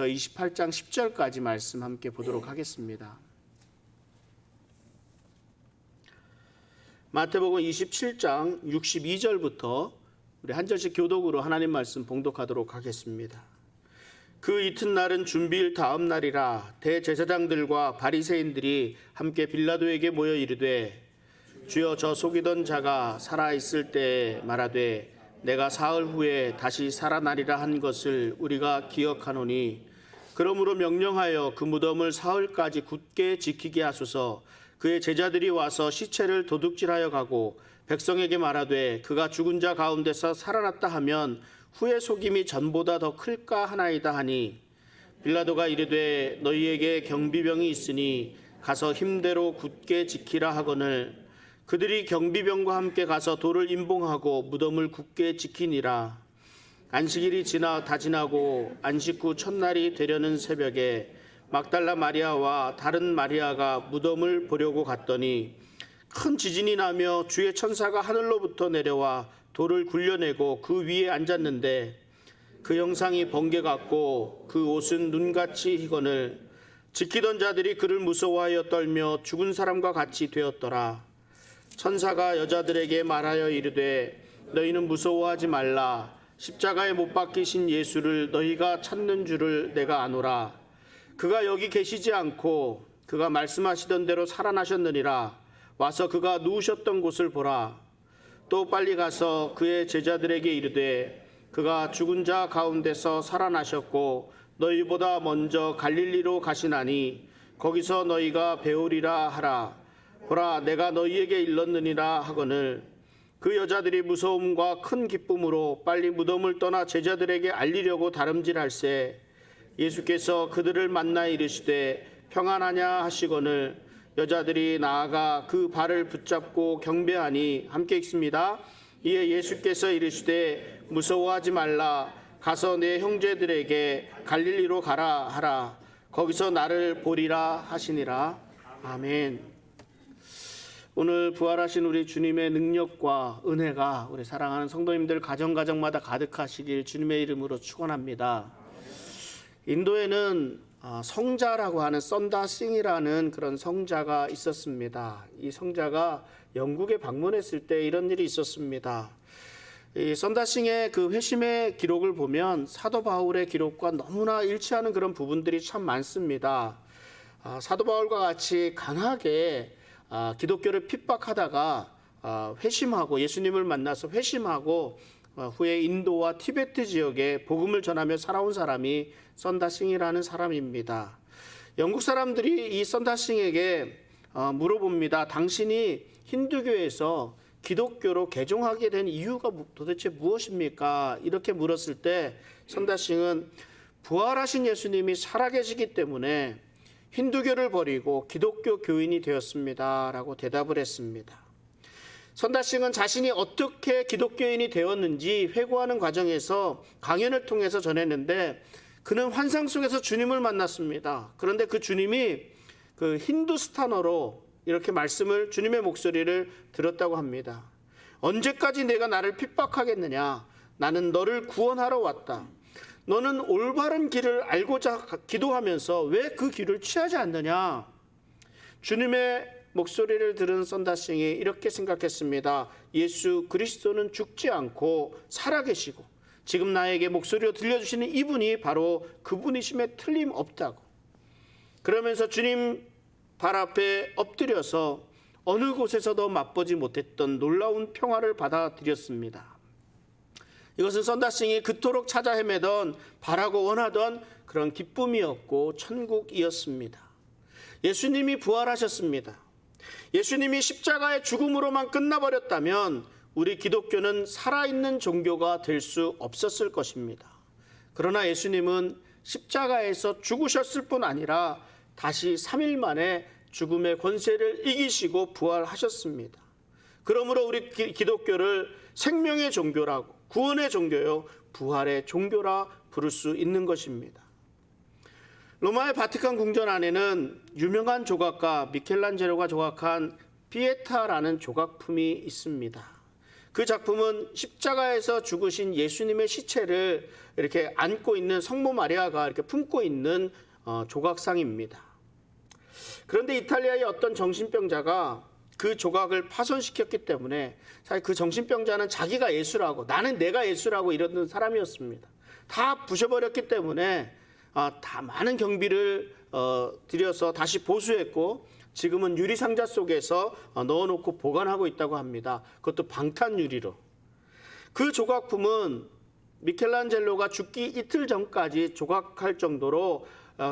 1절부터 28장 10절까지 말씀 함께 보도록 하겠습니다. 마태복음 27장 62절부터 우리 한 절씩 교독으로 하나님 말씀 봉독하도록 하겠습니다. 그 이튿날은 준비일 다음 날이라 대제사장들과 바리새인들이 함께 빌라도에게 모여 이르되 주여 저 속이던 자가 살아있을 때에 말하되 내가 사흘 후에 다시 살아나리라 한 것을 우리가 기억하노니 그러므로 명령하여 그 무덤을 사흘까지 굳게 지키게 하소서. 그의 제자들이 와서 시체를 도둑질하여 가고 백성에게 말하되 그가 죽은 자 가운데서 살아났다 하면 후의 속임이 전보다 더 클까 하나이다 하니 빌라도가 이르되 너희에게 경비병이 있으니 가서 힘대로 굳게 지키라 하거늘 그들이 경비병과 함께 가서 돌을 임봉하고 무덤을 굳게 지키니라. 안식일이 다 지나고 안식 후 첫날이 되려는 새벽에 막달라 마리아와 다른 마리아가 무덤을 보려고 갔더니 큰 지진이 나며 주의 천사가 하늘로부터 내려와 돌을 굴려내고 그 위에 앉았는데 그 형상이 번개 같고 그 옷은 눈같이 희거늘 지키던 자들이 그를 무서워하여 떨며 죽은 사람과 같이 되었더라. 천사가 여자들에게 말하여 이르되 너희는 무서워하지 말라. 십자가에 못 박히신 예수를 너희가 찾는 줄을 내가 아노라. 그가 여기 계시지 않고 그가 말씀하시던 대로 살아나셨느니라. 와서 그가 누우셨던 곳을 보라. 또 빨리 가서 그의 제자들에게 이르되 그가 죽은 자 가운데서 살아나셨고 너희보다 먼저 갈릴리로 가시나니 거기서 너희가 배우리라 하라. 보라 내가 너희에게 일렀느니라 하거늘 그 여자들이 무서움과 큰 기쁨으로 빨리 무덤을 떠나 제자들에게 알리려고 다름질할세 예수께서 그들을 만나 이르시되 평안하냐 하시거늘 여자들이 나아가 그 발을 붙잡고 경배하니 함께 읽습니다. 이에 예수께서 이르시되 무서워하지 말라. 가서 내 형제들에게 갈릴리로 가라 하라. 거기서 나를 보리라 하시니라. 아멘. 오늘 부활하신 우리 주님의 능력과 은혜가 우리 사랑하는 성도님들 가정마다 가득하시길 주님의 이름으로 축원합니다. 인도에는 성자라고 하는 썬다싱이라는 그런 성자가 있었습니다. 이 성자가 영국에 방문했을 때 이런 일이 있었습니다. 이 썬다싱의 그 회심의 기록을 보면 사도 바울의 기록과 너무나 일치하는 그런 부분들이 참 많습니다. 사도 바울과 같이 강하게 기독교를 핍박하다가 회심하고 예수님을 만나서 회심하고 후에 인도와 티베트 지역에 복음을 전하며 살아온 사람이 썬다싱이라는 사람입니다. 영국 사람들이 이 썬다싱에게 물어봅니다. 당신이 힌두교에서 기독교로 개종하게 된 이유가 도대체 무엇입니까? 이렇게 물었을 때 썬다싱은 부활하신 예수님이 살아계시기 때문에 힌두교를 버리고 기독교 교인이 되었습니다 라고 대답을 했습니다. 썬다싱은 자신이 어떻게 기독교인이 되었는지 회고하는 과정에서 강연을 통해서 전했는데 그는 환상 속에서 주님을 만났습니다. 그런데 그 주님이 그 힌두스탄어로 이렇게 말씀을 주님의 목소리를 들었다고 합니다. 언제까지 내가 나를 핍박하겠느냐? 나는 너를 구원하러 왔다. 너는 올바른 길을 알고자 기도하면서 왜 그 길을 취하지 않느냐? 주님의 목소리를 들은 썬다싱이 이렇게 생각했습니다. 예수 그리스도는 죽지 않고 살아계시고 지금 나에게 목소리로 들려주시는 이분이 바로 그분이심에 틀림없다고. 그러면서 주님 발 앞에 엎드려서 어느 곳에서도 맛보지 못했던 놀라운 평화를 받아들였습니다. 이것은 썬다싱이 그토록 찾아 헤매던 바라고 원하던 그런 기쁨이었고 천국이었습니다. 예수님이 부활하셨습니다. 예수님이 십자가의 죽음으로만 끝나버렸다면 우리 기독교는 살아있는 종교가 될 수 없었을 것입니다. 그러나 예수님은 십자가에서 죽으셨을 뿐 아니라 다시 3일 만에 죽음의 권세를 이기시고 부활하셨습니다. 그러므로 우리 기독교를 생명의 종교라고, 구원의 종교요 부활의 종교라 부를 수 있는 것입니다. 로마의 바티칸 궁전 안에는 유명한 조각가 미켈란젤로가 조각한 피에타라는 조각품이 있습니다. 그 작품은 십자가에서 죽으신 예수님의 시체를 이렇게 안고 있는 성모 마리아가 이렇게 품고 있는 조각상입니다. 그런데 이탈리아의 어떤 정신병자가 그 조각을 파손시켰기 때문에 사실 그 정신병자는 자기가 예수라고, 나는 내가 예수라고 이러는 사람이었습니다. 다 부셔버렸기 때문에 다 많은 경비를 들여서 다시 보수했고 지금은 유리상자 속에서 넣어놓고 보관하고 있다고 합니다. 그것도 방탄유리로. 그 조각품은 미켈란젤로가 죽기 이틀 전까지 조각할 정도로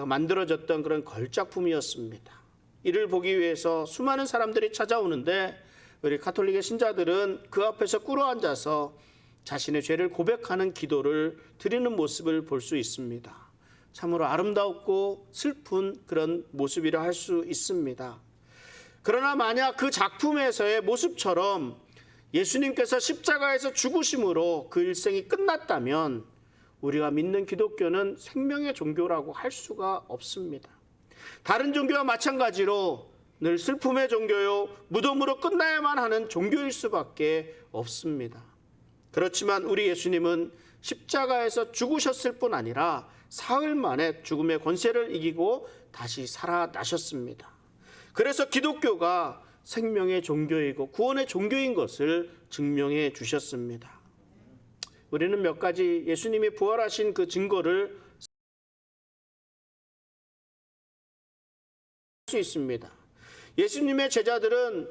만들어졌던 그런 걸작품이었습니다. 이를 보기 위해서 수많은 사람들이 찾아오는데 우리 가톨릭의 신자들은 그 앞에서 꿇어앉아서 자신의 죄를 고백하는 기도를 드리는 모습을 볼 수 있습니다. 참으로 아름답고 슬픈 그런 모습이라 할 수 있습니다. 그러나 만약 그 작품에서의 모습처럼 예수님께서 십자가에서 죽으심으로 그 일생이 끝났다면 우리가 믿는 기독교는 생명의 종교라고 할 수가 없습니다. 다른 종교와 마찬가지로 늘 슬픔의 종교요, 무덤으로 끝나야만 하는 종교일 수밖에 없습니다. 그렇지만 우리 예수님은 십자가에서 죽으셨을 뿐 아니라 사흘 만에 죽음의 권세를 이기고 다시 살아나셨습니다. 그래서 기독교가 생명의 종교이고 구원의 종교인 것을 증명해 주셨습니다. 우리는 몇 가지 예수님이 부활하신 그 증거를 수 있습니다. 예수님의 제자들은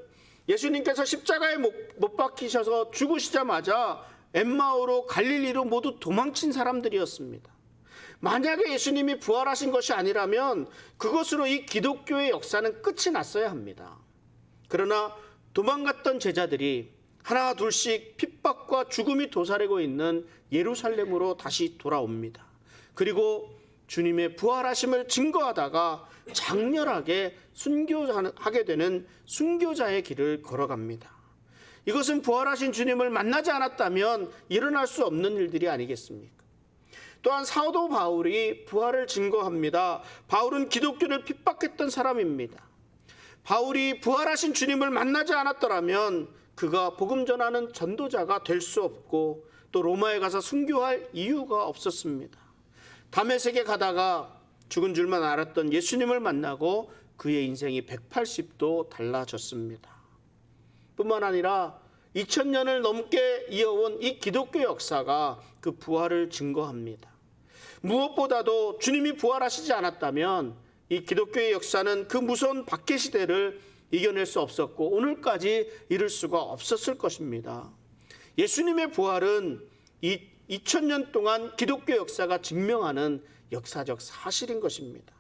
예수님께서 십자가에 못 박히셔서 죽으시자마자 엠마오로 갈릴리로 모두 도망친 사람들이었습니다. 만약에 예수님이 부활하신 것이 아니라면 그것으로 이 기독교의 역사는 끝이 났어야 합니다. 그러나 도망갔던 제자들이 하나 둘씩 핍박과 죽음이 도사리고 있는 예루살렘으로 다시 돌아옵니다. 그리고 주님의 부활하심을 증거하다가 장렬하게 순교하게 되는 순교자의 길을 걸어갑니다. 이것은 부활하신 주님을 만나지 않았다면 일어날 수 없는 일들이 아니겠습니까? 또한 사도 바울이 부활을 증거합니다. 바울은 기독교를 핍박했던 사람입니다. 바울이 부활하신 주님을 만나지 않았더라면 그가 복음 전하는 전도자가 될 수 없고 또 로마에 가서 순교할 이유가 없었습니다. 다메섹에 가다가 죽은 줄만 알았던 예수님을 만나고 그의 인생이 180도 달라졌습니다. 뿐만 아니라 2000년을 넘게 이어온 이 기독교 역사가 그 부활을 증거합니다. 무엇보다도 주님이 부활하시지 않았다면 이 기독교의 역사는 그 무서운 박해 시대를 이겨낼 수 없었고 오늘까지 이룰 수가 없었을 것입니다. 예수님의 부활은 이 2000년 동안 기독교 역사가 증명하는 역사적 사실인 것입니다.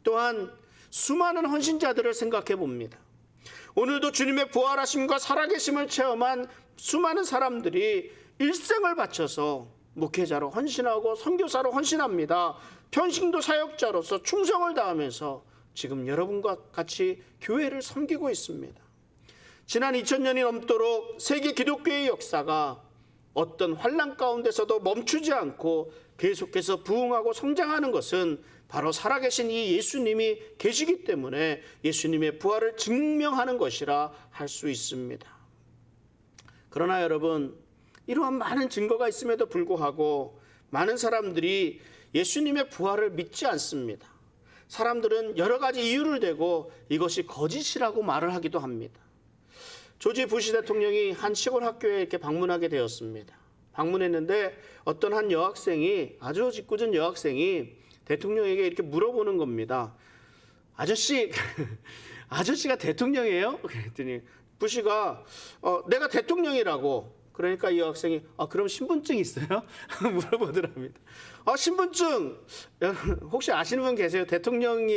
또한 수많은 헌신자들을 생각해 봅니다. 오늘도 주님의 부활하심과 살아계심을 체험한 수많은 사람들이 일생을 바쳐서 목회자로 헌신하고 선교사로 헌신합니다. 평신도 사역자로서 충성을 다하면서 지금 여러분과 같이 교회를 섬기고 있습니다. 지난 2000년이 넘도록 세계 기독교의 역사가 어떤 환난 가운데서도 멈추지 않고 계속해서 부흥하고 성장하는 것은 바로 살아계신 이 예수님이 계시기 때문에 예수님의 부활을 증명하는 것이라 할 수 있습니다. 그러나 여러분, 이러한 많은 증거가 있음에도 불구하고 많은 사람들이 예수님의 부활을 믿지 않습니다. 사람들은 여러 가지 이유를 대고 이것이 거짓이라고 말을 하기도 합니다. 조지 부시 대통령이 한 시골 학교에 이렇게 방문하게 되었습니다. 방문했는데 어떤 한 여학생이, 아주 짓궂은 여학생이 대통령에게 이렇게 물어보는 겁니다. 아저씨, 아저씨가 대통령이에요? 그랬더니 부시가 내가 대통령이라고. 그러니까 이 여학생이 그럼 신분증 있어요? 물어보더랍니다. 신분증 혹시 아시는 분 계세요? 대통령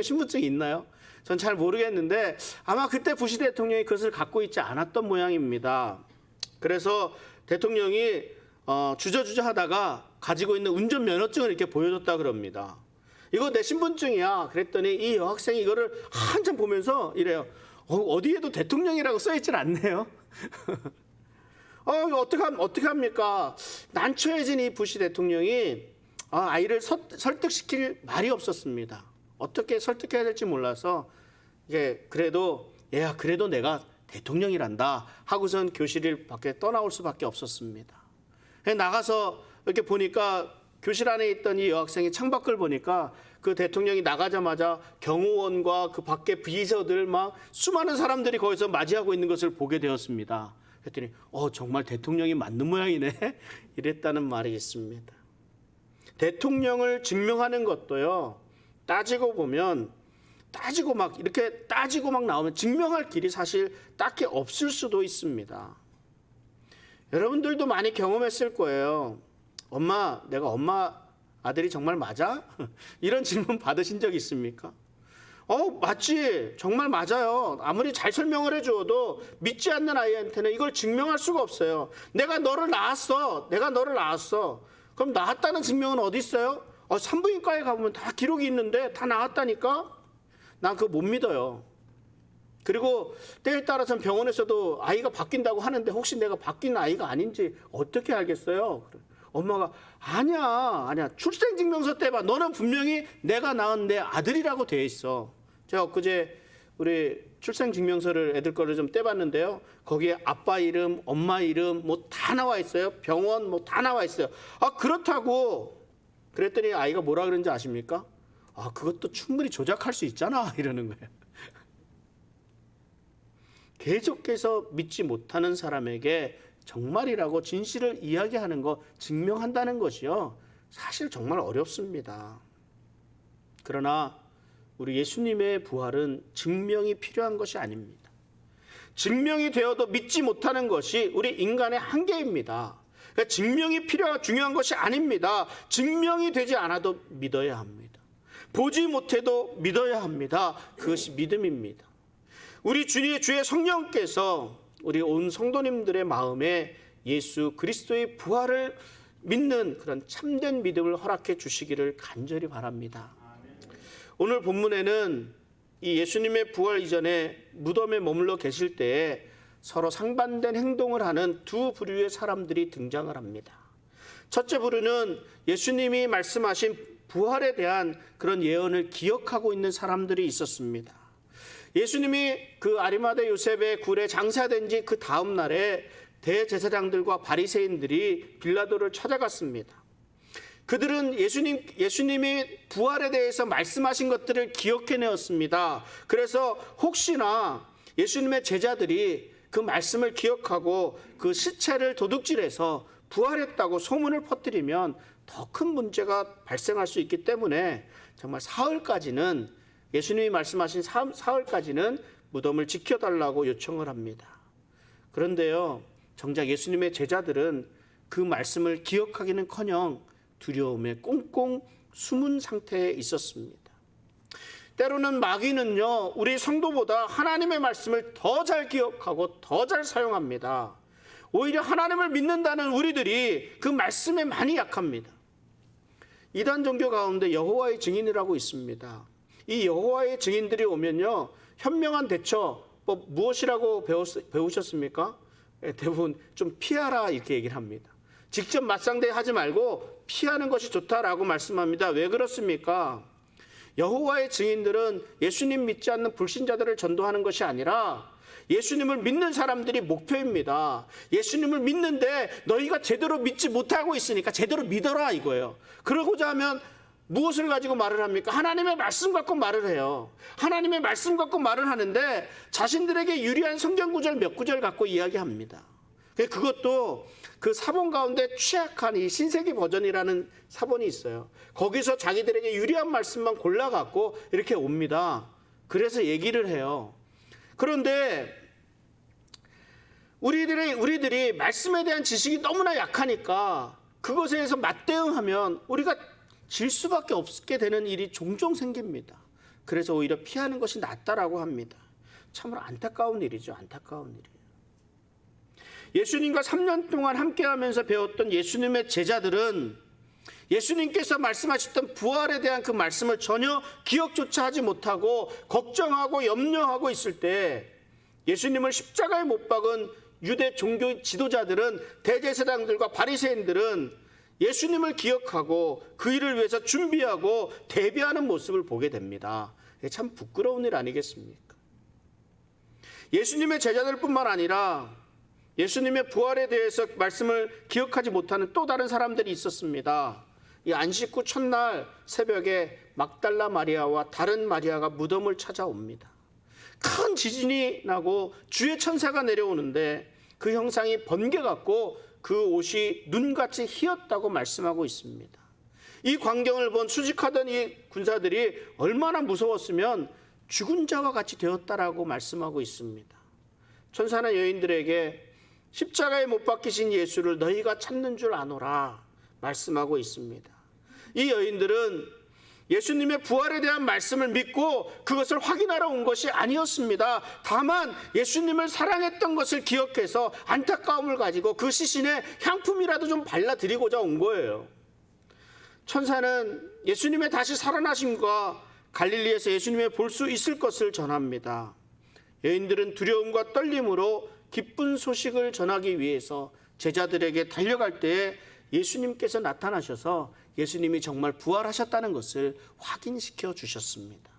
신분증이 있나요? 전 잘 모르겠는데 아마 그때 부시 대통령이 그것을 갖고 있지 않았던 모양입니다. 그래서 대통령이 주저주저 하다가 가지고 있는 운전면허증을 이렇게 보여줬다 그럽니다. 이거 내 신분증이야. 그랬더니 이 여학생이 이거를 한참 보면서 이래요. 어디에도 대통령이라고 써있질 않네요. 어떻게 합니까? 난처해진 이 부시 대통령이 아이를 설득시킬 말이 없었습니다. 어떻게 설득해야 될지 몰라서 이게 그래도 얘야, 그래도 내가 대통령이란다 하고선 교실 밖에 떠나올 수밖에 없었습니다. 나가서 이렇게 보니까 교실 안에 있던 이 여학생이 창밖을 보니까 그 대통령이 나가자마자 경호원과 그 밖에 비서들 막 수많은 사람들이 거기서 맞이하고 있는 것을 보게 되었습니다. 그랬더니 정말 대통령이 맞는 모양이네 이랬다는 말이 있습니다. 대통령을 증명하는 것도요, 따지고 보면 따지고 막 나오면 증명할 길이 사실 딱히 없을 수도 있습니다. 여러분들도 많이 경험했을 거예요. 엄마, 내가 엄마 아들이 정말 맞아? 이런 질문 받으신 적 있습니까? 맞지. 정말 맞아요. 아무리 잘 설명을 해줘도 믿지 않는 아이한테는 이걸 증명할 수가 없어요. 내가 너를 낳았어. 그럼 낳았다는 증명은 어디 있어요? 산부인과에 가보면 다 기록이 있는데 다 낳았다니까? 난 그거 못 믿어요. 그리고 때에 따라서는 병원에서도 아이가 바뀐다고 하는데 혹시 내가 바뀐 아이가 아닌지 어떻게 알겠어요? 엄마가 아니야. 출생증명서 떼봐. 너는 분명히 내가 낳은 내 아들이라고 돼 있어. 제가 엊그제 우리 출생증명서를 애들 거를 좀 떼봤는데요. 거기에 아빠 이름, 엄마 이름 뭐 다 나와 있어요. 병원 뭐 다 나와 있어요. 그렇다고 그랬더니 아이가 뭐라 그런지 아십니까? 그것도 충분히 조작할 수 있잖아 이러는 거예요. 계속해서 믿지 못하는 사람에게 정말이라고 진실을 이야기하는 거, 증명한다는 것이요, 사실 정말 어렵습니다. 그러나 우리 예수님의 부활은 증명이 필요한 것이 아닙니다. 증명이 되어도 믿지 못하는 것이 우리 인간의 한계입니다. 그러니까 증명이 중요한 것이 아닙니다. 증명이 되지 않아도 믿어야 합니다. 보지 못해도 믿어야 합니다. 그것이 믿음입니다. 우리 주의 성령께서 우리 온 성도님들의 마음에 예수 그리스도의 부활을 믿는 그런 참된 믿음을 허락해 주시기를 간절히 바랍니다. 오늘 본문에는 이 예수님의 부활 이전에 무덤에 머물러 계실 때에 서로 상반된 행동을 하는 두 부류의 사람들이 등장을 합니다. 첫째 부류는 예수님이 말씀하신 부활에 대한 그런 예언을 기억하고 있는 사람들이 있었습니다. 예수님이 그 아리마대 요셉의 굴에 장사된 지 그 다음 날에 대제사장들과 바리새인들이 빌라도를 찾아갔습니다. 그들은 예수님이 부활에 대해서 말씀하신 것들을 기억해내었습니다. 그래서 혹시나 예수님의 제자들이 그 말씀을 기억하고 그 시체를 도둑질해서 부활했다고 소문을 퍼뜨리면 더 큰 문제가 발생할 수 있기 때문에 정말 사흘까지는, 예수님이 말씀하신 사흘까지는 무덤을 지켜달라고 요청을 합니다. 그런데요, 정작 예수님의 제자들은 그 말씀을 기억하기는커녕 두려움에 꽁꽁 숨은 상태에 있었습니다. 때로는 마귀는요, 우리 성도보다 하나님의 말씀을 더 잘 기억하고 더 잘 사용합니다. 오히려 하나님을 믿는다는 우리들이 그 말씀에 많이 약합니다. 이단 종교 가운데 여호와의 증인이라고 있습니다. 이 여호와의 증인들이 오면요, 현명한 대처법 무엇이라고 배우셨습니까? 대부분 좀 피하라 이렇게 얘기를 합니다. 직접 맞상대하지 말고 피하는 것이 좋다라고 말씀합니다. 왜 그렇습니까? 여호와의 증인들은 예수님 믿지 않는 불신자들을 전도하는 것이 아니라 예수님을 믿는 사람들이 목표입니다. 예수님을 믿는데 너희가 제대로 믿지 못하고 있으니까 제대로 믿어라 이거예요. 그러고자 하면 무엇을 가지고 말을 합니까? 하나님의 말씀 갖고 말을 해요. 하나님의 말씀 갖고 말을 하는데 자신들에게 유리한 성경 구절 몇 구절 갖고 이야기합니다. 그것도 그 사본 가운데 취약한 이 신세기 버전이라는 사본이 있어요. 거기서 자기들에게 유리한 말씀만 골라갖고 이렇게 옵니다. 그래서 얘기를 해요. 그런데 우리들이 말씀에 대한 지식이 너무나 약하니까 그것에 대해서 맞대응하면 우리가 질 수밖에 없게 되는 일이 종종 생깁니다. 그래서 오히려 피하는 것이 낫다라고 합니다. 참으로 안타까운 일이죠. 안타까운 일이에요. 예수님과 3년 동안 함께하면서 배웠던 예수님의 제자들은 예수님께서 말씀하셨던 부활에 대한 그 말씀을 전혀 기억조차 하지 못하고 걱정하고 염려하고 있을 때 예수님을 십자가에 못 박은 유대 종교 지도자들은, 대제사장들과 바리새인들은 예수님을 기억하고 그 일을 위해서 준비하고 대비하는 모습을 보게 됩니다. 참 부끄러운 일 아니겠습니까? 예수님의 제자들뿐만 아니라 예수님의 부활에 대해서 말씀을 기억하지 못하는 또 다른 사람들이 있었습니다. 이 안식 후 첫날 새벽에 막달라 마리아와 다른 마리아가 무덤을 찾아옵니다. 큰 지진이 나고 주의 천사가 내려오는데 그 형상이 번개 같고 그 옷이 눈같이 희었다고 말씀하고 있습니다. 이 광경을 본 수직하던 이 군사들이 얼마나 무서웠으면 죽은 자와 같이 되었다라고 말씀하고 있습니다. 천사는 여인들에게 십자가에 못 박히신 예수를 너희가 찾는 줄 아노라 말씀하고 있습니다. 이 여인들은 예수님의 부활에 대한 말씀을 믿고 그것을 확인하러 온 것이 아니었습니다. 다만 예수님을 사랑했던 것을 기억해서 안타까움을 가지고 그 시신에 향품이라도 좀 발라드리고자 온 거예요. 천사는 예수님의 다시 살아나심과 갈릴리에서 예수님을 볼 수 있을 것을 전합니다. 여인들은 두려움과 떨림으로 기쁜 소식을 전하기 위해서 제자들에게 달려갈 때에 예수님께서 나타나셔서 예수님이 정말 부활하셨다는 것을 확인시켜 주셨습니다.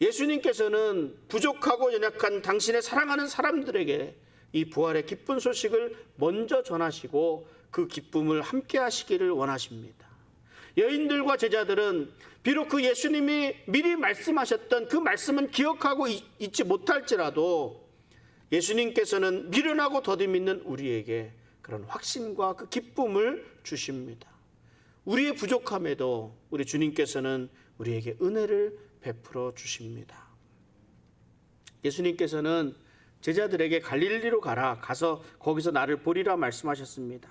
예수님께서는 부족하고 연약한 당신의 사랑하는 사람들에게 이 부활의 기쁜 소식을 먼저 전하시고 그 기쁨을 함께 하시기를 원하십니다. 여인들과 제자들은 비록 그 예수님이 미리 말씀하셨던 그 말씀은 기억하고 있지 못할지라도 예수님께서는 미련하고 더디 믿는 우리에게 그런 확신과 그 기쁨을 주십니다. 우리의 부족함에도 우리 주님께서는 우리에게 은혜를 베풀어 주십니다. 예수님께서는 제자들에게 갈릴리로 가서 거기서 나를 보리라 말씀하셨습니다.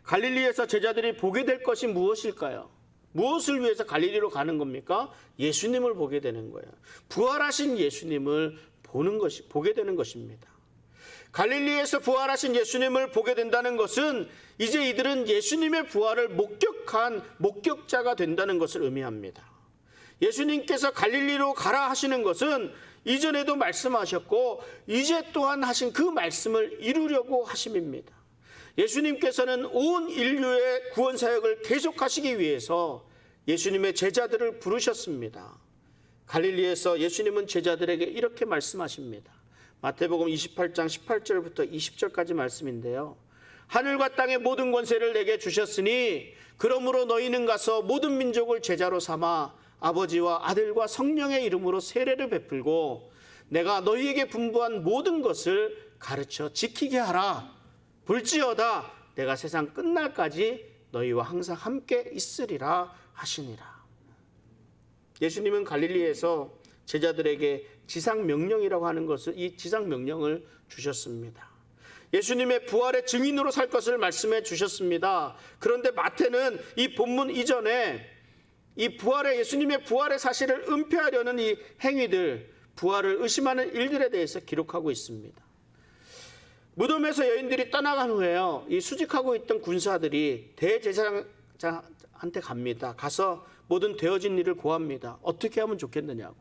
갈릴리에서 제자들이 보게 될 것이 무엇일까요? 무엇을 위해서 갈릴리로 가는 겁니까? 예수님을 보게 되는 거예요. 부활하신 예수님을 보게 되는 것입니다. 갈릴리에서 부활하신 예수님을 보게 된다는 것은 이제 이들은 예수님의 부활을 목격한 목격자가 된다는 것을 의미합니다. 예수님께서 갈릴리로 가라 하시는 것은 이전에도 말씀하셨고 이제 또한 하신 그 말씀을 이루려고 하심입니다. 예수님께서는 온 인류의 구원 사역을 계속하시기 위해서 예수님의 제자들을 부르셨습니다. 갈릴리에서 예수님은 제자들에게 이렇게 말씀하십니다. 마태복음 28장 18절부터 20절까지 말씀인데요. 하늘과 땅의 모든 권세를 내게 주셨으니 그러므로 너희는 가서 모든 민족을 제자로 삼아 아버지와 아들과 성령의 이름으로 세례를 베풀고 내가 너희에게 분부한 모든 것을 가르쳐 지키게 하라. 볼지어다 내가 세상 끝날까지 너희와 항상 함께 있으리라 하시니라. 예수님은 갈릴리에서 제자들에게 지상명령이라고 하는 것을 이 지상명령을 주셨습니다. 예수님의 부활의 증인으로 살 것을 말씀해 주셨습니다. 그런데 마태는 이 본문 이전에 이 예수님의 부활의 사실을 은폐하려는 이 행위들, 부활을 의심하는 일들에 대해서 기록하고 있습니다. 무덤에서 여인들이 떠나간 후에요, 이 수직하고 있던 군사들이 대제사장한테 갑니다. 가서 모든 되어진 일을 고합니다. 어떻게 하면 좋겠느냐고.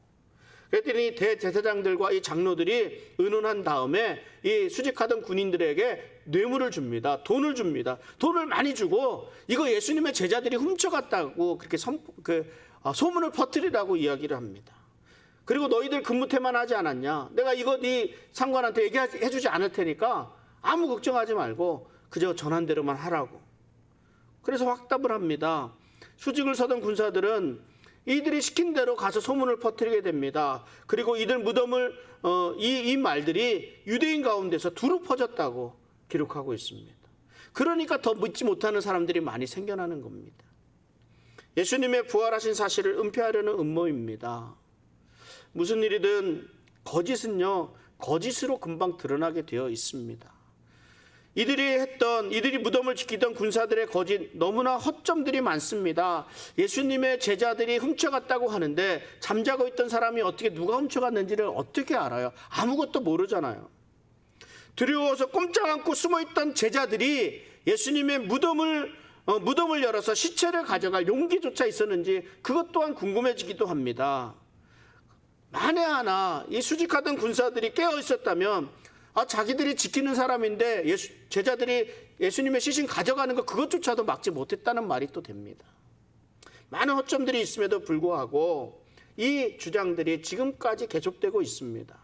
그랬더니 대제사장들과 이 장로들이 의논한 다음에 이 수직하던 군인들에게 뇌물을 줍니다. 돈을 줍니다. 돈을 많이 주고 이거 예수님의 제자들이 훔쳐갔다고 그렇게 소문을 퍼뜨리라고 이야기를 합니다. 그리고 너희들 근무태만 하지 않았냐? 내가 이거 네 상관한테 얘기해 주지 않을 테니까 아무 걱정하지 말고 그저 전한 대로만 하라고. 그래서 확답을 합니다. 수직을 서던 군사들은 이들이 시킨 대로 가서 소문을 퍼뜨리게 됩니다. 그리고 이들 무덤을 이 말들이 유대인 가운데서 두루 퍼졌다고 기록하고 있습니다. 그러니까 더 믿지 못하는 사람들이 많이 생겨나는 겁니다. 예수님의 부활하신 사실을 은폐하려는 음모입니다. 무슨 일이든 거짓은요, 거짓으로 금방 드러나게 되어 있습니다. 이들이 무덤을 지키던 군사들의 거짓, 너무나 허점들이 많습니다. 예수님의 제자들이 훔쳐갔다고 하는데 잠자고 있던 사람이 누가 훔쳐갔는지를 어떻게 알아요? 아무것도 모르잖아요. 두려워서 꼼짝 않고 숨어있던 제자들이 예수님의 무덤을 열어서 시체를 가져갈 용기조차 있었는지 그것 또한 궁금해지기도 합니다. 만에 하나 이 수직하던 군사들이 깨어 있었다면 자기들이 지키는 사람인데 제자들이 예수님의 시신 가져가는 거 그것조차도 막지 못했다는 말이 또 됩니다. 많은 허점들이 있음에도 불구하고 이 주장들이 지금까지 계속되고 있습니다.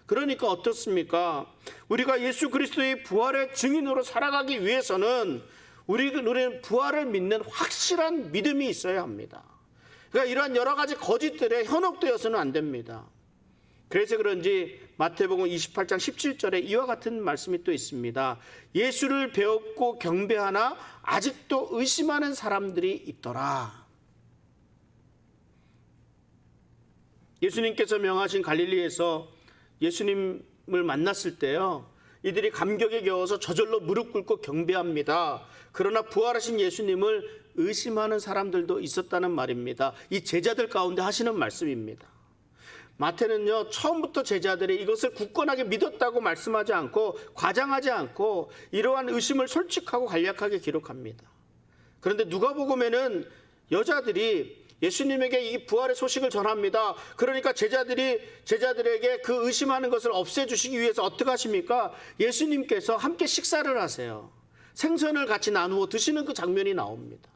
그러니까 어떻습니까? 우리가 예수 그리스도의 부활의 증인으로 살아가기 위해서는 우리는 부활을 믿는 확실한 믿음이 있어야 합니다. 그러니까 이러한 여러 가지 거짓들에 현혹되어서는 안 됩니다. 그래서 그런지 마태복음 28장 17절에 이와 같은 말씀이 또 있습니다. 예수를 배웠고 경배하나 아직도 의심하는 사람들이 있더라. 예수님께서 명하신 갈릴리에서 예수님을 만났을 때요, 이들이 감격에 겨워서 저절로 무릎 꿇고 경배합니다. 그러나 부활하신 예수님을 의심하는 사람들도 있었다는 말입니다. 이 제자들 가운데 하시는 말씀입니다. 마태는요, 처음부터 제자들이 이것을 굳건하게 믿었다고 말씀하지 않고 과장하지 않고 이러한 의심을 솔직하고 간략하게 기록합니다. 그런데 누가복음에는 여자들이 예수님에게 이 부활의 소식을 전합니다. 그러니까 제자들에게 그 의심하는 것을 없애주시기 위해서 어떻게 하십니까? 예수님께서 함께 식사를 하세요. 생선을 같이 나누어 드시는 그 장면이 나옵니다.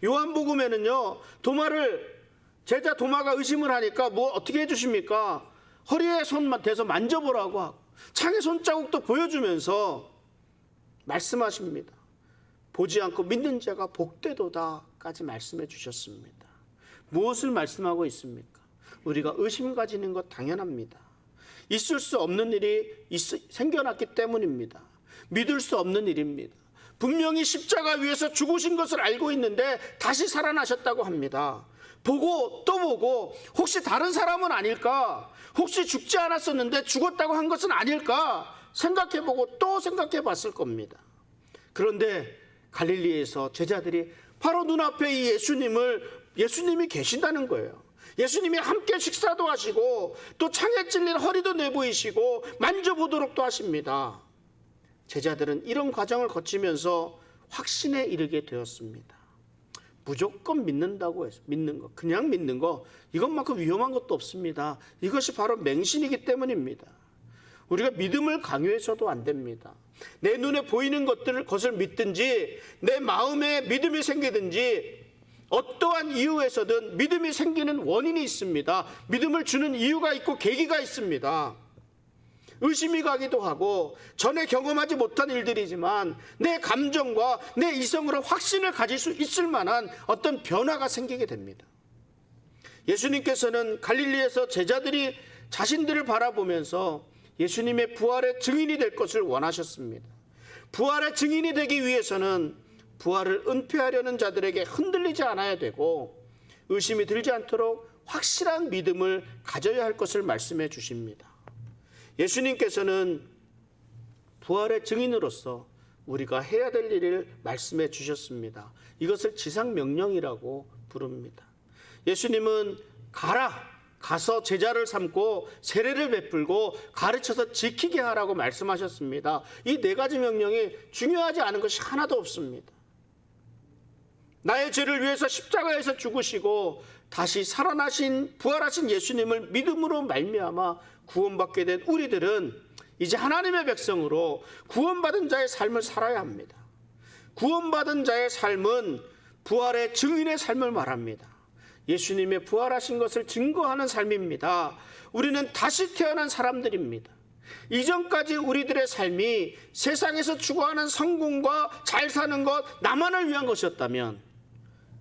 요한복음에는요, 제자 도마가 의심을 하니까 어떻게 해주십니까? 허리에 손만 대서 만져보라고 하고 창의 손자국도 보여주면서 말씀하십니다. 보지 않고 믿는 자가 복되도다까지 말씀해 주셨습니다. 무엇을 말씀하고 있습니까? 우리가 의심 가지는 것 당연합니다. 있을 수 없는 일이 생겨났기 때문입니다. 믿을 수 없는 일입니다. 분명히 십자가 위에서 죽으신 것을 알고 있는데 다시 살아나셨다고 합니다. 보고 또 보고 혹시 다른 사람은 아닐까? 혹시 죽지 않았었는데 죽었다고 한 것은 아닐까? 생각해보고 또 생각해봤을 겁니다. 그런데 갈릴리에서 제자들이 바로 눈앞에 이 예수님이 계신다는 거예요. 예수님이 함께 식사도 하시고 또 창에 찔린 허리도 내보이시고 만져보도록도 하십니다. 제자들은 이런 과정을 거치면서 확신에 이르게 되었습니다. 무조건 믿는다고 해서 믿는 거, 그냥 믿는 거, 이것만큼 위험한 것도 없습니다. 이것이 바로 맹신이기 때문입니다. 우리가 믿음을 강요해서도 안 됩니다. 내 눈에 보이는 것을 믿든지 내 마음에 믿음이 생기든지 어떠한 이유에서든 믿음이 생기는 원인이 있습니다. 믿음을 주는 이유가 있고 계기가 있습니다. 의심이 가기도 하고 전에 경험하지 못한 일들이지만 내 감정과 내 이성으로 확신을 가질 수 있을 만한 어떤 변화가 생기게 됩니다. 예수님께서는 갈릴리에서 제자들이 자신들을 바라보면서 예수님의 부활의 증인이 될 것을 원하셨습니다. 부활의 증인이 되기 위해서는 부활을 은폐하려는 자들에게 흔들리지 않아야 되고 의심이 들지 않도록 확실한 믿음을 가져야 할 것을 말씀해 주십니다. 예수님께서는 부활의 증인으로서 우리가 해야 될 일을 말씀해 주셨습니다. 이것을 지상명령이라고 부릅니다. 예수님은 가서 제자를 삼고 세례를 베풀고 가르쳐서 지키게 하라고 말씀하셨습니다. 이 네 가지 명령이 중요하지 않은 것이 하나도 없습니다. 나의 죄를 위해서 십자가에서 죽으시고 다시 부활하신 예수님을 믿음으로 말미암아 구원받게 된 우리들은 이제 하나님의 백성으로 구원받은 자의 삶을 살아야 합니다. 구원받은 자의 삶은 부활의 증인의 삶을 말합니다. 예수님의 부활하신 것을 증거하는 삶입니다. 우리는 다시 태어난 사람들입니다. 이전까지 우리들의 삶이 세상에서 추구하는 성공과 잘 사는 것, 나만을 위한 것이었다면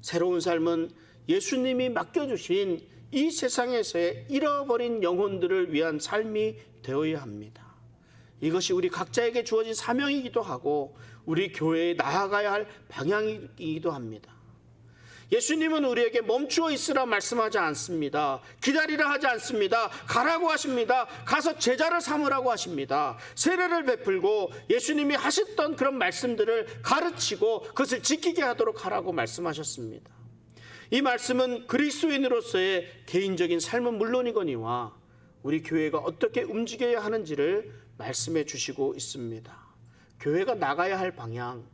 새로운 삶은 예수님이 맡겨주신 이 세상에서의 잃어버린 영혼들을 위한 삶이 되어야 합니다. 이것이 우리 각자에게 주어진 사명이기도 하고 우리 교회에 나아가야 할 방향이기도 합니다. 예수님은 우리에게 멈추어 있으라 말씀하지 않습니다. 기다리라 하지 않습니다. 가라고 하십니다. 가서 제자를 삼으라고 하십니다. 세례를 베풀고 예수님이 하셨던 그런 말씀들을 가르치고 그것을 지키게 하도록 하라고 말씀하셨습니다. 이 말씀은 그리스도인으로서의 개인적인 삶은 물론이거니와 우리 교회가 어떻게 움직여야 하는지를 말씀해 주시고 있습니다. 교회가 나가야 할 방향,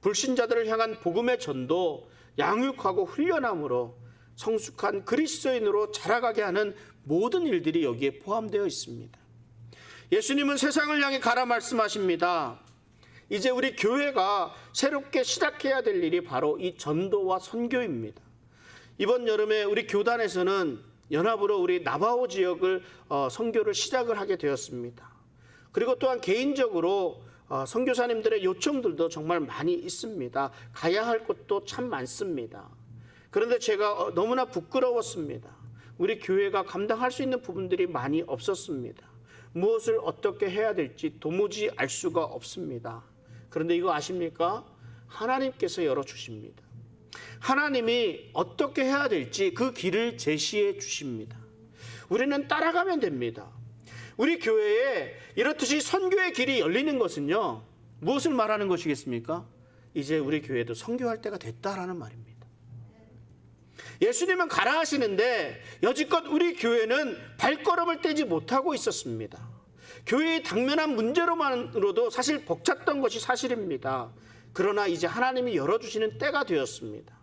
불신자들을 향한 복음의 전도, 양육하고 훈련함으로 성숙한 그리스도인으로 자라가게 하는 모든 일들이 여기에 포함되어 있습니다. 예수님은 세상을 향해 가라 말씀하십니다. 이제 우리 교회가 새롭게 시작해야 될 일이 바로 이 전도와 선교입니다. 이번 여름에 우리 교단에서는 연합으로 우리 나바오 지역을 선교를 시작을 하게 되었습니다. 그리고 또한 개인적으로 선교사님들의 요청들도 정말 많이 있습니다. 가야 할 곳도 참 많습니다. 그런데 제가 너무나 부끄러웠습니다. 우리 교회가 감당할 수 있는 부분들이 많이 없었습니다. 무엇을 어떻게 해야 될지 도무지 알 수가 없습니다. 그런데 이거 아십니까? 하나님께서 열어주십니다. 하나님이 어떻게 해야 될지 그 길을 제시해 주십니다. 우리는 따라가면 됩니다. 우리 교회에 이렇듯이 선교의 길이 열리는 것은요, 무엇을 말하는 것이겠습니까? 이제 우리 교회도 선교할 때가 됐다라는 말입니다. 예수님은 가라 하시는데 여지껏 우리 교회는 발걸음을 떼지 못하고 있었습니다. 교회의 당면한 문제로만으로도 사실 벅찼던 것이 사실입니다. 그러나 이제 하나님이 열어주시는 때가 되었습니다.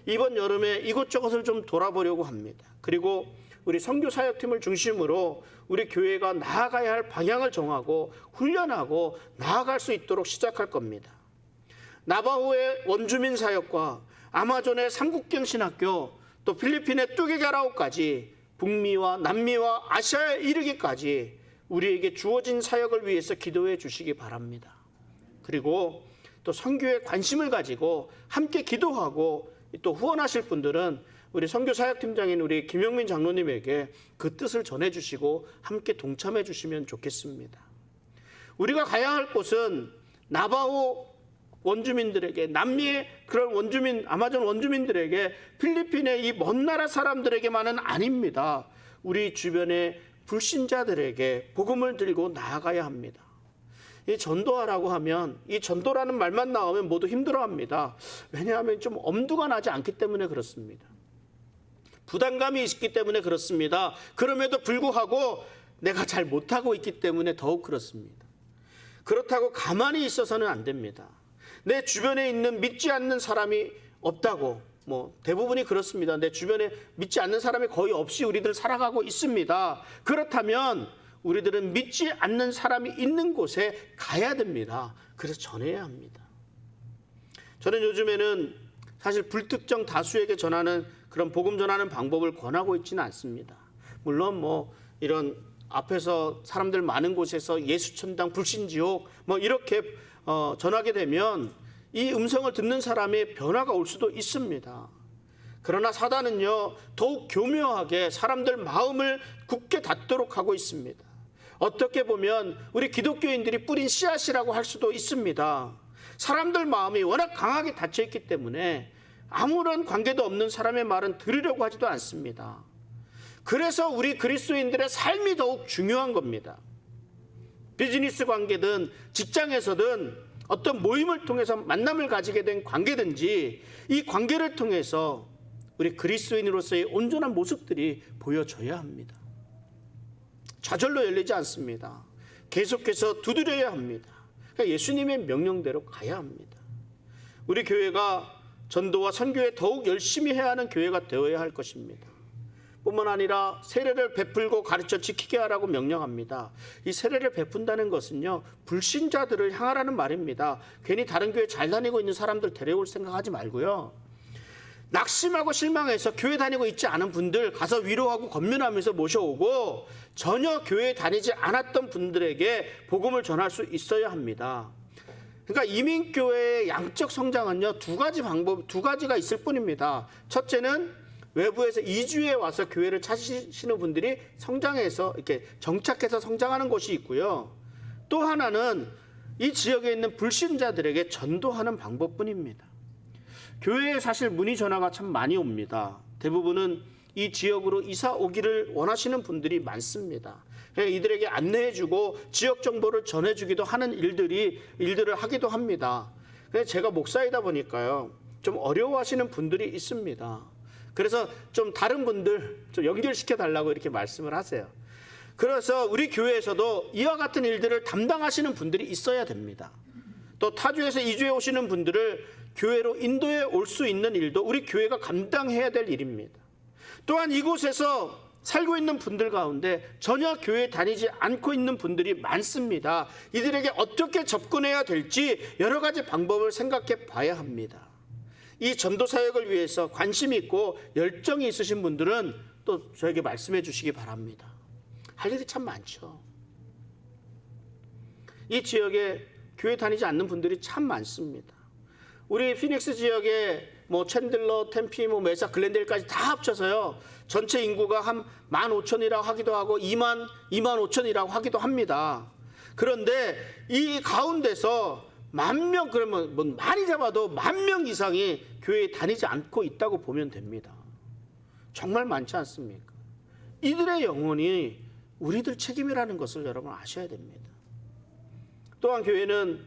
이번 여름에 이곳저곳을 좀 돌아보려고 합니다. 그리고 우리 선교사역팀을 중심으로 우리 교회가 나아가야 할 방향을 정하고 훈련하고 나아갈 수 있도록 시작할 겁니다. 나바호의 원주민 사역과 아마존의 삼국경 신학교, 또 필리핀의 뚜게가라오까지 북미와 남미와 아시아에 이르기까지 우리에게 주어진 사역을 위해서 기도해 주시기 바랍니다. 그리고 또 선교에 관심을 가지고 함께 기도하고 또 후원하실 분들은 우리 선교사역팀장인 우리 김영민 장로님에게 그 뜻을 전해주시고 함께 동참해 주시면 좋겠습니다. 우리가 가야 할 곳은 나바호 원주민들에게, 남미의 그런 원주민, 아마존 원주민들에게, 필리핀의 이 먼 나라 사람들에게만은 아닙니다. 우리 주변의 불신자들에게 복음을 들고 나아가야 합니다. 이 전도하라고 하면, 이 전도라는 말만 나오면 모두 힘들어합니다. 왜냐하면 좀 엄두가 나지 않기 때문에 그렇습니다. 부담감이 있기 때문에 그렇습니다. 그럼에도 불구하고 내가 잘 못하고 있기 때문에 더욱 그렇습니다. 그렇다고 가만히 있어서는 안 됩니다. 내 주변에 있는 믿지 않는 사람이 없다고, 대부분이 그렇습니다. 내 주변에 믿지 않는 사람이 거의 없이 우리들 살아가고 있습니다. 그렇다면 우리들은 믿지 않는 사람이 있는 곳에 가야 됩니다. 그래서 전해야 합니다. 저는 요즘에는 사실 불특정 다수에게 전하는 그런 복음 전하는 방법을 권하고 있지는 않습니다. 물론 이런 앞에서 사람들 많은 곳에서 예수천당 불신지옥 이렇게 전하게 되면 이 음성을 듣는 사람의 변화가 올 수도 있습니다. 그러나 사단은요, 더욱 교묘하게 사람들 마음을 굳게 닫도록 하고 있습니다. 어떻게 보면 우리 기독교인들이 뿌린 씨앗이라고 할 수도 있습니다. 사람들 마음이 워낙 강하게 닫혀 있기 때문에 아무런 관계도 없는 사람의 말은 들으려고 하지도 않습니다. 그래서 우리 그리스도인들의 삶이 더욱 중요한 겁니다. 비즈니스 관계든 직장에서든 어떤 모임을 통해서 만남을 가지게 된 관계든지 이 관계를 통해서 우리 그리스도인으로서의 온전한 모습들이 보여져야 합니다. 좌절로 열리지 않습니다. 계속해서 두드려야 합니다. 그러니까 예수님의 명령대로 가야 합니다. 우리 교회가 전도와 선교에 더욱 열심히 해야 하는 교회가 되어야 할 것입니다. 뿐만 아니라 세례를 베풀고 가르쳐 지키게 하라고 명령합니다. 이 세례를 베푼다는 것은요, 불신자들을 향하라는 말입니다. 괜히 다른 교회 잘 다니고 있는 사람들 데려올 생각하지 말고요, 낙심하고 실망해서 교회 다니고 있지 않은 분들 가서 위로하고 권면하면서 모셔오고 전혀 교회 다니지 않았던 분들에게 복음을 전할 수 있어야 합니다. 그러니까 이민교회의 양적 성장은요, 두 가지가 있을 뿐입니다. 첫째는 외부에서 이주해 와서 교회를 찾으시는 분들이 성장해서 이렇게 정착해서 성장하는 곳이 있고요. 또 하나는 이 지역에 있는 불신자들에게 전도하는 방법뿐입니다. 교회에 사실 문의 전화가 참 많이 옵니다. 대부분은 이 지역으로 이사 오기를 원하시는 분들이 많습니다. 이들에게 안내해주고 지역 정보를 전해주기도 하는 일들을 하기도 합니다. 제가 목사이다 보니까요, 좀 어려워하시는 분들이 있습니다. 그래서 좀 다른 분들 좀 연결시켜 달라고 이렇게 말씀을 하세요. 그래서 우리 교회에서도 이와 같은 일들을 담당하시는 분들이 있어야 됩니다. 또 타주에서 이주해 오시는 분들을 교회로 인도해 올 수 있는 일도 우리 교회가 감당해야 될 일입니다. 또한 이곳에서 살고 있는 분들 가운데 전혀 교회 다니지 않고 있는 분들이 많습니다. 이들에게 어떻게 접근해야 될지 여러 가지 방법을 생각해 봐야 합니다. 이 전도 사역을 위해서 관심이 있고 열정이 있으신 분들은 또 저에게 말씀해 주시기 바랍니다. 할 일이 참 많죠. 이 지역에 교회 다니지 않는 분들이 참 많습니다. 우리 피닉스 지역에 뭐 챈들러, 템피, 메사, 글렌델까지 다 합쳐서요, 전체 인구가 한 15,000이라고 하기도 하고 25,000이라고 하기도 합니다. 그런데 이 가운데서 10,000명, 그러면 뭐 많이 잡아도 10,000명 이상이 교회에 다니지 않고 있다고 보면 됩니다. 정말 많지 않습니까? 이들의 영혼이 우리들 책임이라는 것을 여러분 아셔야 됩니다. 또한 교회는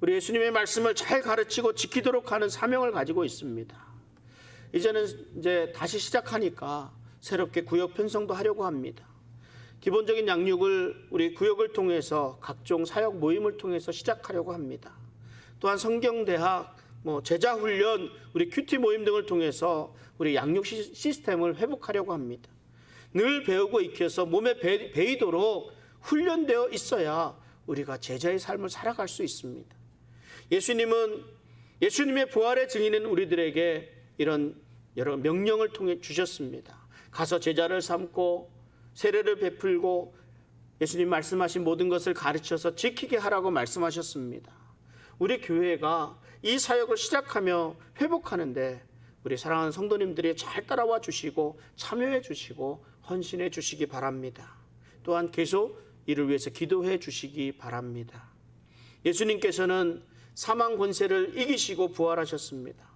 우리 예수님의 말씀을 잘 가르치고 지키도록 하는 사명을 가지고 있습니다. 이제는 이제 다시 시작하니까 새롭게 구역 편성도 하려고 합니다. 기본적인 양육을 우리 구역을 통해서 각종 사역 모임을 통해서 시작하려고 합니다. 또한 성경대학, 제자훈련, 우리 큐티 모임 등을 통해서 우리 양육 시스템을 회복하려고 합니다. 늘 배우고 익혀서 몸에 배이도록 훈련되어 있어야 우리가 제자의 삶을 살아갈 수 있습니다. 예수님은 예수님의 부활의 증인은 우리들에게 이런 여러 명령을 통해 주셨습니다. 가서 제자를 삼고 세례를 베풀고 예수님 말씀하신 모든 것을 가르쳐서 지키게 하라고 말씀하셨습니다. 우리 교회가 이 사역을 시작하며 회복하는데 우리 사랑하는 성도님들이 잘 따라와 주시고 참여해 주시고 헌신해 주시기 바랍니다. 또한 계속 이를 위해서 기도해 주시기 바랍니다. 예수님께서는 사망 권세를 이기시고 부활하셨습니다.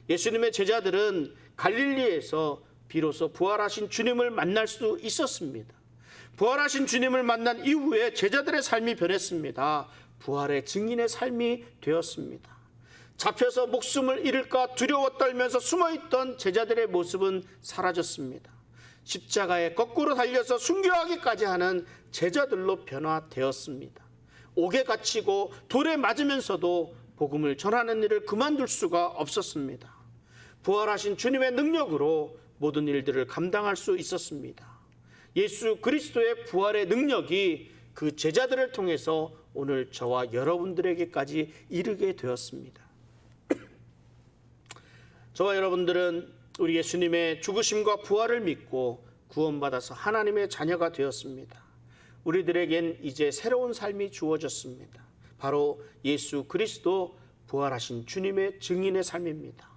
예수님의 제자들은 갈릴리에서 비로소 부활하신 주님을 만날 수 있었습니다. 부활하신 주님을 만난 이후에 제자들의 삶이 변했습니다. 부활의 증인의 삶이 되었습니다. 잡혀서 목숨을 잃을까 두려워 떨면서 숨어있던 제자들의 모습은 사라졌습니다. 십자가에 거꾸로 달려서 순교하기까지 하는 제자들로 변화되었습니다. 옥에 갇히고 돌에 맞으면서도 복음을 전하는 일을 그만둘 수가 없었습니다. 부활하신 주님의 능력으로 모든 일들을 감당할 수 있었습니다. 예수 그리스도의 부활의 능력이 그 제자들을 통해서 오늘 저와 여러분들에게까지 이르게 되었습니다. 저와 여러분들은 우리 예수님의 죽으심과 부활을 믿고 구원받아서 하나님의 자녀가 되었습니다. 우리들에겐 이제 새로운 삶이 주어졌습니다. 바로 예수 그리스도 부활하신 주님의 증인의 삶입니다.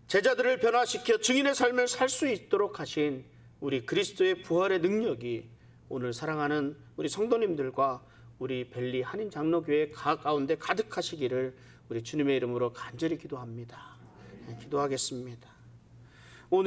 제자들을 변화시켜 증인의 삶을 살 수 있도록 하신 우리 그리스도의 부활의 능력이 오늘 사랑하는 우리 성도님들과 우리 벨리 한인 장로교회 가운데 가득하시기를 우리 주님의 이름으로 간절히 기도합니다. 기도하겠습니다.